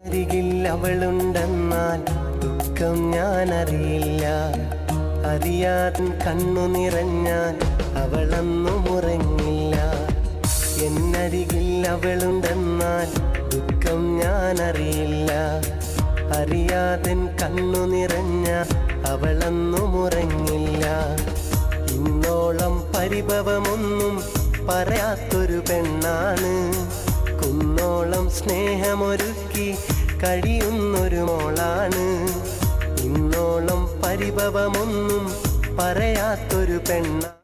അരികിൽ അവളുണ്ടെന്നാൽ ദുഃഖം ഞാൻ അറിയില്ല. അറിയാൻ കണ്ണു നിറഞ്ഞാൽ അവളൊന്നും ഉറങ്ങില്ല. എന്നരികിൽ അവളുണ്ടെന്നാൽ ദുഃഖം ഞാൻ അറിയില്ല. അറിയാതെ കണ്ണു നിറഞ്ഞ അവളൊന്നും ഉറങ്ങില്ല. ഇന്നോളം പരിഭവമൊന്നും പറയാത്തൊരു പെണ്ണാണ്. കുന്നോളം സ്നേഹമൊരുക്കി കഴിയുന്നൊരു മോളാണ്. ഇന്നോളം പരിഭവമൊന്നും പറയാത്തൊരു പെണ്ണാണ്.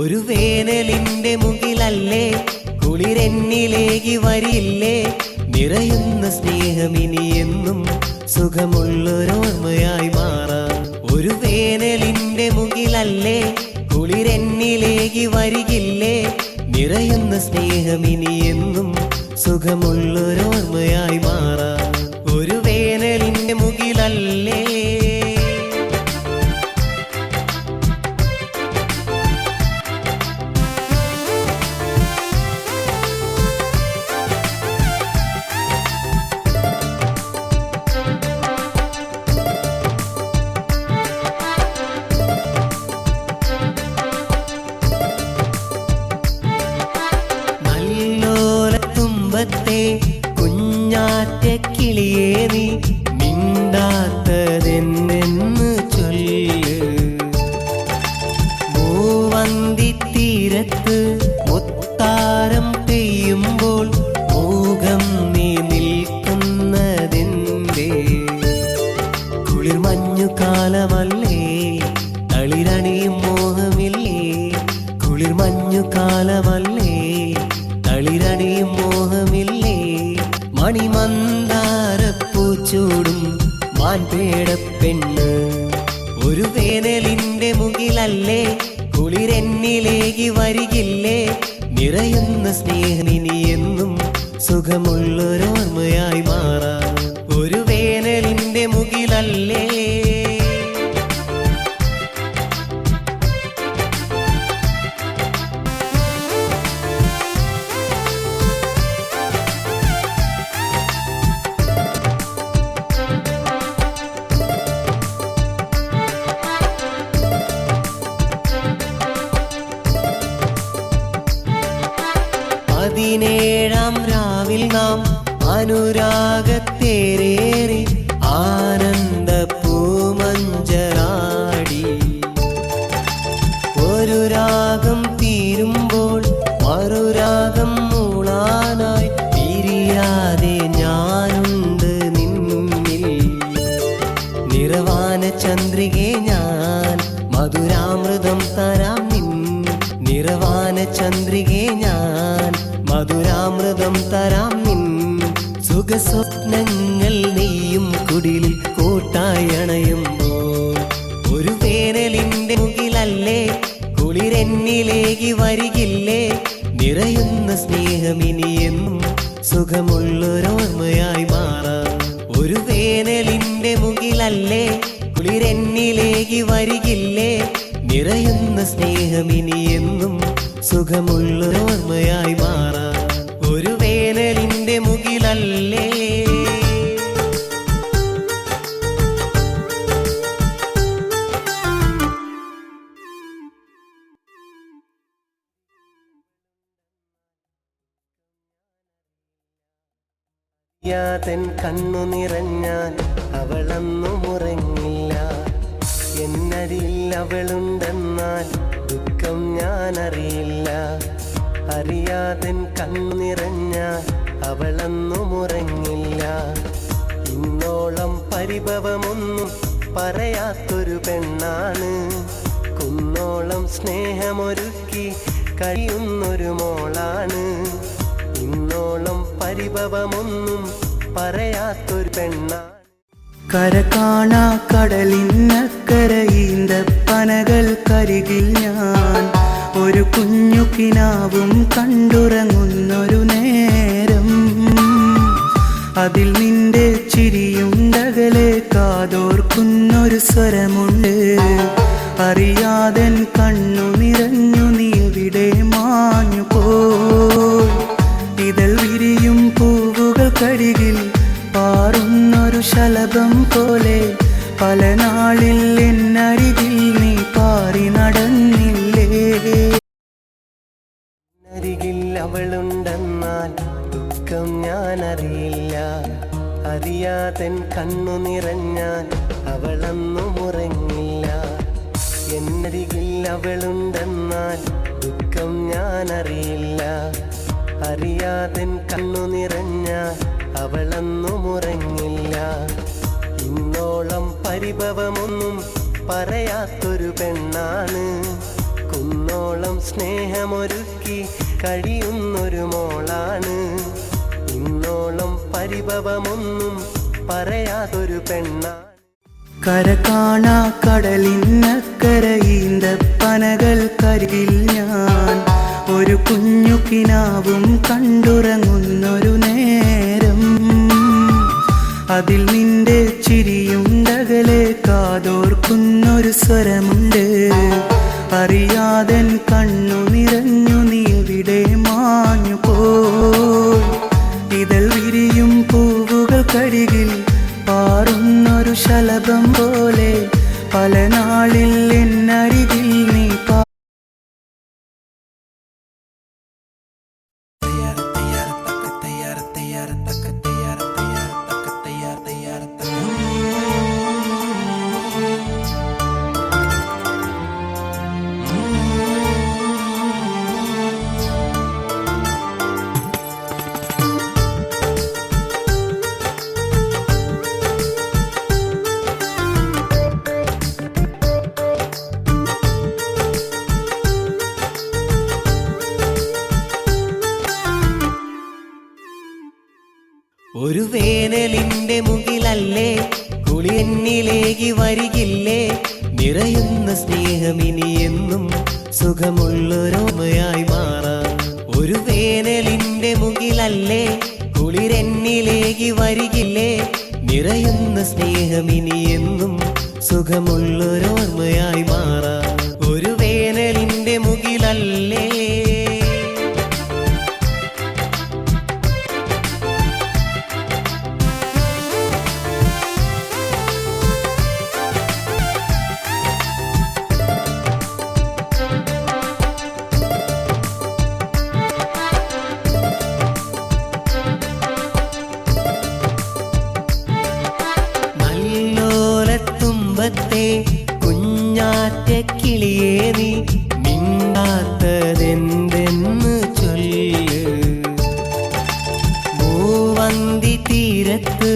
ഒരു വേനലിന്റെ മുകിലല്ലേ കുളിരെന്നിലേക്ക് വരില്ലേ. നിറയുന്ന സ്നേഹമിനി എന്നും സുഖമുള്ളൊരോർമ്മയായി മാറാം. ഒരു വേനലിന്റെ മുകിലല്ലേ കുളിരെന്നിലേക്ക് വരികില്ലേ. നിറയുന്ന സ്നേഹമിനി എന്നും സുഖമുള്ളൊരോർമ്മയായി മാറാം. ഒരു വേനലിന്റെ മുകിലല്ലേ. കുഞ്ഞാറ്റ കിളിയേ നീ മിണ്ടാത്തതെന്നെന്ന് ചൊല്ല്. മൂവന്തിത്തീരത്ത് മുത്താരം പെയ്യുമ്പോൾ മൂകം നീ നിൽക്കുന്നതെന്തേ. കുളിർമഞ്ഞുകാലമല്ലേ തളിരണിയും മോഹമില്ലേ. കുളിർമഞ്ഞുകാലമല്ലേ തളിരണിയും മോഹമില്ലേ. മണിമന്ദാരപ്പൂച്ചൂടും മാൻപേടപ്പെണ്ണ്. ഒരു വേനലിന്റെ മുകിലല്ലേ കുളിരെന്നിലേക്ക് വരികില്ലേ. നിറയുന്ന സ്നേഹമിനി എന്നും സുഖമുള്ളൊരോർമ്മയായി മാറാം. ഒരു വേനലിന്റെ മുകിലല്ലേ. പതിനേഴാം രാവിൽ നാം അനുരാഗത്തേരേറി ആനന്ദ പൂമഞ്ചറാടി. ഒരു രാഗം തീരുമ്പോൾ മറുരാഗം മൂളാനായി പിരിയാതെ ഞാനുണ്ട് നിന്നിൽ. നിറവാന ചന്ദ്രികെ ഞാൻ മധുരാമൃതം തരാം നിൻ. നിറവാന ചന്ദ്രികെ ഞാൻ മധുരാമൃതം തരാം നിൻ. സുഖസ്വപ്നങ്ങൾ നെയ്യും കുടിലിൽ കൂട്ടായി അണയുമ്പോൾ. ഒരു വേനലിന്റെ മുകിലല്ലേ കുളിരെന്നിലേക്ക് വരികില്ലേ. നിറയുന്ന സ്നേഹമിനി എന്നും സുഖമുള്ളൊരോർമ്മയായി മാറാം. ഒരു വേനലിന്റെ മുകിലല്ലേ കുളിരെന്നിലേക്ക് വരികില്ലേ. നിറയുന്ന സ്നേഹമിനി എന്നും സുഖമുള്ളൊരോർമ്മയായി മാറാം. ഒരു വേനലിന്റെ മുകിലല്ലേ. യാതൻ കണ്ണു നിറഞ്ഞാൽ അവളൊന്നും ഉറങ്ങില്ല. എന്നരികിൽ അവളുണ്ടെന്നാൽ ദുഃഖം ഞാൻ അറിയില്ല. അറിയാതെ കണ്ണു നിറഞ്ഞാൽ അവളൊന്നും ഉറങ്ങില്ല. ഇന്നോളം പരിഭവമൊന്നും പറയാത്തൊരു പെണ്ണാണ്. കുന്നോളം സ്നേഹമൊരുക്കി കഴിയുന്നൊരു മോളാണ്. ഇന്നോളം പരിഭവമൊന്നും പറയാത്തൊരു പെണ്ണാണ്. കര കാണാ കടലിനക്കരയീന്ത പനകൾക്കരികിൽ ഞാൻ ഒരു കുഞ്ഞു കിനാവും കണ്ടുറങ്ങുന്നൊരു നേരം. അതിൽ നിന്റെ ചിരിയുണ്ടകലെ കാതോർക്കുന്നൊരു സ്വരമുണ്ട്. അറിയാതൻ കണ്ണു നിറഞ്ഞു നീ എവിടെ മാഞ്ഞു പോയി. ഇതൾ വിരിയും പൂവുകൾക്കരികിൽ പാറുന്നൊരു ശലഭം പോലെ പല നാളിൽ എന്നരികിൽ നീ പാറി നടന്നില്ലേ. അരികിൽ അവളുണ്ടെന്നാൽ ദുഃഖം ഞാൻ അറിയില്ല. അറിയാതൻ കണ്ണു നിറഞ്ഞാൽ അവളൊന്നും ഉറങ്ങില്ല. എന്നരികിൽ അവളുണ്ടെന്നാൽ ദുഃഖം ഞാൻ അറിയില്ല. അറിയാതൻ കണ്ണു നിറഞ്ഞാൽ അവളൊന്നും ഉറങ്ങില്ല. ഇന്നോളം പരിഭവമൊന്നും പറയാത്തൊരു പെണ്ണാണ്. കുന്നോളം സ്നേഹമൊരുക്കി കഴിയുന്നൊരു മോളാണ്. ഇന്നോളം പരിഭവമൊന്നും പറയാത്തൊരു പെണ്ണാണ്. കര കാണാ കടലിനക്കരയീന്ത പനകൾക്കരികിൽ ഞാൻ ഒരു കുഞ്ഞു കിനാവും കണ്ടുറങ്ങുന്നൊരു നേരം. അതിൽ നിന്റെ ചിരിയുണ്ടകലെ കാതോർക്കുന്നൊരു സ്വരമുണ്ട്. അറിയാതൻ കണ്ണു നിറഞ്ഞു നീ എവിടെ മാഞ്ഞു പോയി. ഇതൾ വിരിയും പൂവുകൾക്കരികിൽ പാറുന്നൊരു ശലഭം പോലെ പല നാളിൽ എന്നരികിൽ നീ ഒരു വേനലിന്റെ മുകിലല്ലേ കുളിയെന്നിലേക്ക് വരികില്ലേ. നിറയുന്ന സ്നേഹമിനി എന്നും സുഖമുള്ളൊരോമയായി മാറാം. ഒരു വേനലിന്റെ മുകിലല്ലേ കുളിരെന്നിലേക്ക് വരികില്ലേ. നിറയുന്ന സ്നേഹമിനി എന്നും സുഖമുള്ളൊരോർമ്മയായി മാറാം. ഒരു വേനലിന്റെ മുകിലല്ലേ. കുഞ്ഞാറ്റ കിളിയേ നീ മിണ്ടാത്തതെന്തെന്ന് ചൊല്ല്. മൂവന്തി തീരത്ത്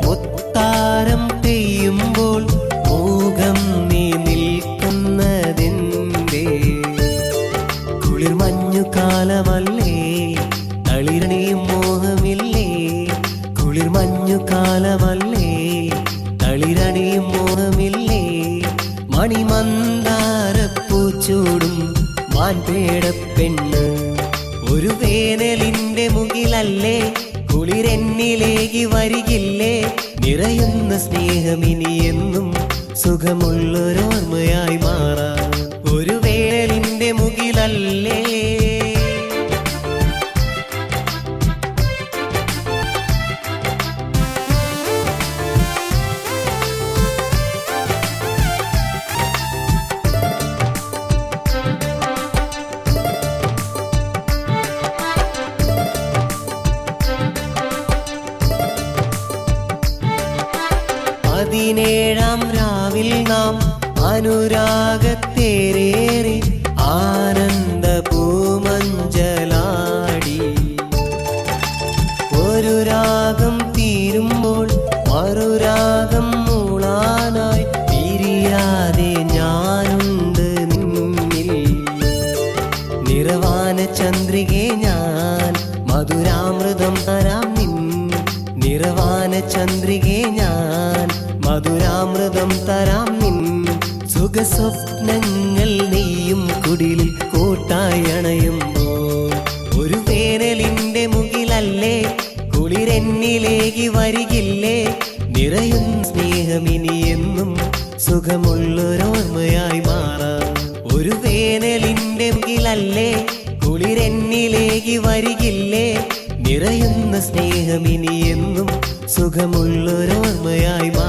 മുത്താരം പെയ്യുമ്പോൾ മൂകം നീ നിൽക്കുന്നതെന്തേ. കുളിർ മഞ്ഞു കാലമല്ലേ തളിരണിയും മോഹമില്ലേ. കുളിർ മഞ്ഞു കാലമല്ലേ തളിരണിയും മോഹമില്ലേ. മണിമന്ദാരപ്പൂച്ചൂടും മാൻപേടപ്പെണ്ണ്. ഒരു വേനലിന്റെ മുകിലല്ലേ കുളിരെന്നിലേക്ക് വരികില്ലേ. നിറയുന്ന സ്നേഹമിനി എന്നും സുഖമുള്ളൊരോർമ്മയായി മാറാം. ഒരു വേനലിന്റെ മുകിലല്ലേ. പതിനേഴാം രാവിൽ നാം അനുരാഗത്തേരേറി ആനന്ദ പൂമഞ്ചലാടി. ഒരു രാഗം തീരുമ്പോൾ മറുരാഗം മൂളാനായി പിരിയാതെ ഞാനുണ്ട് നിന്നിൽ. നിറവാന ചന്ദ്രികെ ഞാൻ മധുരാ മധുരാമൃതം തരാം നിൻ നിറവാന ചന്ദ്രികെ ഞാൻ മധുരാമൃതം തരാം നിൻ സുഖസ്വപ്നങ്ങൾ നെയ്യും കുടിലിൽ കൂട്ടായി അണയുമ്പോൾ ഒരു വേനലിന്റെ മുകിലല്ലേ കുളിരെന്നിലേക്ക് വരികില്ലേ നിറയും സ്നേഹമിനി എന്നും സുഖമുള്ളൊരോർമ്മയായി മാറാം ഒരു വേനലിന്റെ മുകിലല്ലേ കുളിരെന്നിലേക്ക് വരികില്ലേ നിറയുന്ന സ്നേഹമിനി എന്നും സുഖമുള്ളൊരോർമ്മയായി മാറാം